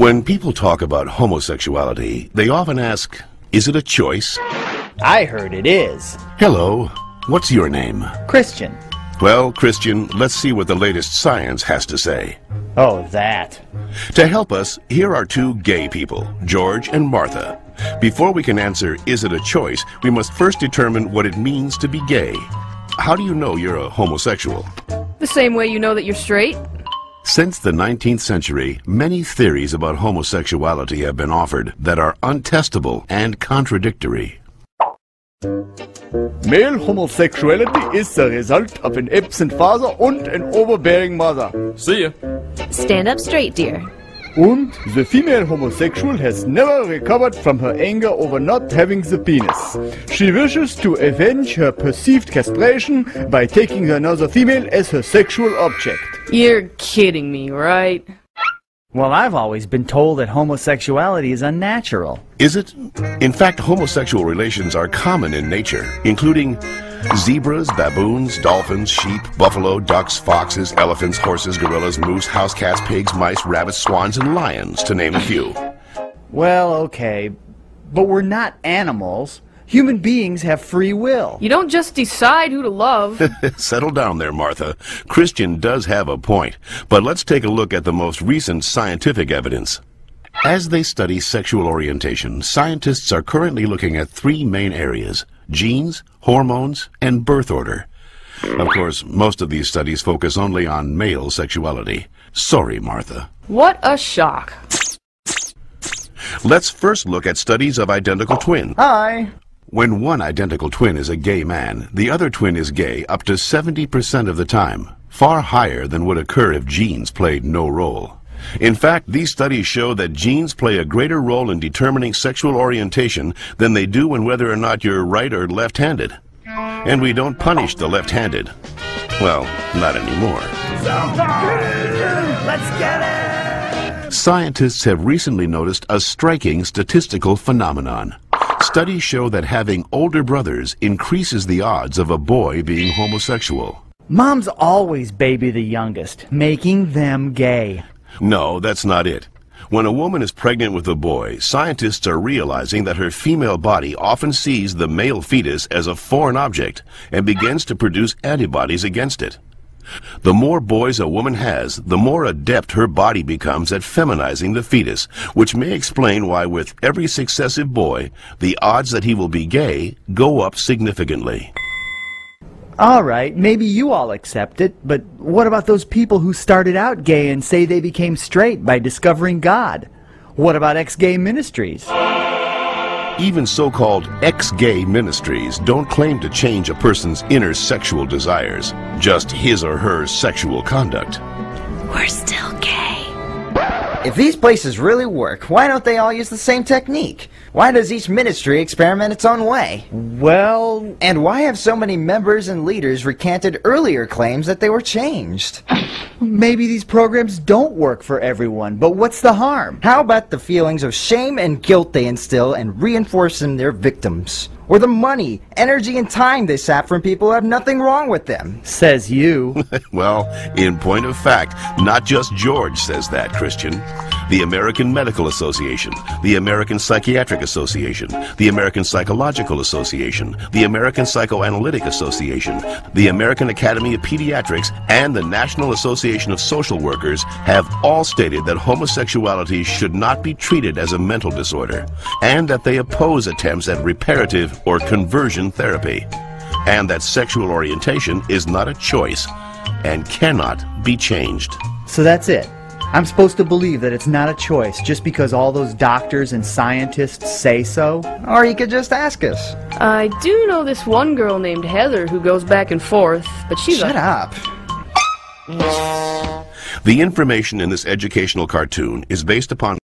When people talk about homosexuality, they often ask, is it a choice? I heard it is. Hello, what's your name? Christian. Well, Christian, let's see what the latest science has to say. Oh, that. To help us, here are two gay people, George and Martha. Before we can answer, is it a choice, we must first determine what it means to be gay. How do you know you're a homosexual? The same way you know that you're straight. Since the 19th century, many theories about homosexuality have been offered that are untestable and contradictory. Male homosexuality is the result of an absent father and an overbearing mother. See ya. Stand up straight, dear. And the female homosexual has never recovered from her anger over not having the penis. She wishes to avenge her perceived castration by taking another female as her sexual object. You're kidding me, right? Well, I've always been told that homosexuality is unnatural. Is it? In fact, homosexual relations are common in nature, including zebras, baboons, dolphins, sheep, buffalo, ducks, foxes, elephants, horses, gorillas, moose, house cats, pigs, mice, rabbits, swans, and lions, to name a few. Well, okay, but we're not animals. Human beings have free will. You don't just decide who to love. Settle down there, Martha. Christian does have a point, but let's take a look at the most recent scientific evidence. As they study sexual orientation, scientists are currently looking at three main areas: genes, hormones, and birth order. Of course, most of these studies focus only on male sexuality. Sorry, Martha. What a shock. Let's first look at studies of identical twins. Hi. When one identical twin is a gay man, the other twin is gay up to 70% of the time, far higher than would occur if genes played no role. In fact, these studies show that genes play a greater role in determining sexual orientation than they do in whether or not you're right or left-handed. And we don't punish the left-handed. Well, not anymore. Let's get it! Scientists have recently noticed a striking statistical phenomenon. Studies show that having older brothers increases the odds of a boy being homosexual. Moms always baby the youngest, making them gay. No, that's not it. When a woman is pregnant with a boy, scientists are realizing that her female body often sees the male fetus as a foreign object and begins to produce antibodies against it. The more boys a woman has, the more adept her body becomes at feminizing the fetus, which may explain why with every successive boy, the odds that he will be gay go up significantly. All right, maybe you all accept it, but what about those people who started out gay and say they became straight by discovering God? What about ex-gay ministries? Even so-called ex-gay ministries don't claim to change a person's inner sexual desires, just his or her sexual conduct. We're still gay. If these places really work, why don't they all use the same technique? Why does each ministry experiment its own way? Well... And why have so many members and leaders recanted earlier claims that they were changed? Maybe these programs don't work for everyone, but what's the harm? How about the feelings of shame and guilt they instill and reinforce in their victims? Or the money, energy, and time they sap from people who have nothing wrong with them? Says you. Well, in point of fact, not just George says that, Christian. The American Medical Association, the American Psychiatric Association, the American Psychological Association, the American Psychoanalytic Association, the American Academy of Pediatrics, and the National Association of Social Workers have all stated that homosexuality should not be treated as a mental disorder, and that they oppose attempts at reparative or conversion therapy, and that sexual orientation is not a choice and cannot be changed. So that's it. I'm supposed to believe that it's not a choice just because all those doctors and scientists say so? Or you could just ask us. I do know this one girl named Heather who goes back and forth, but she's Shut up. The information in this educational cartoon is based upon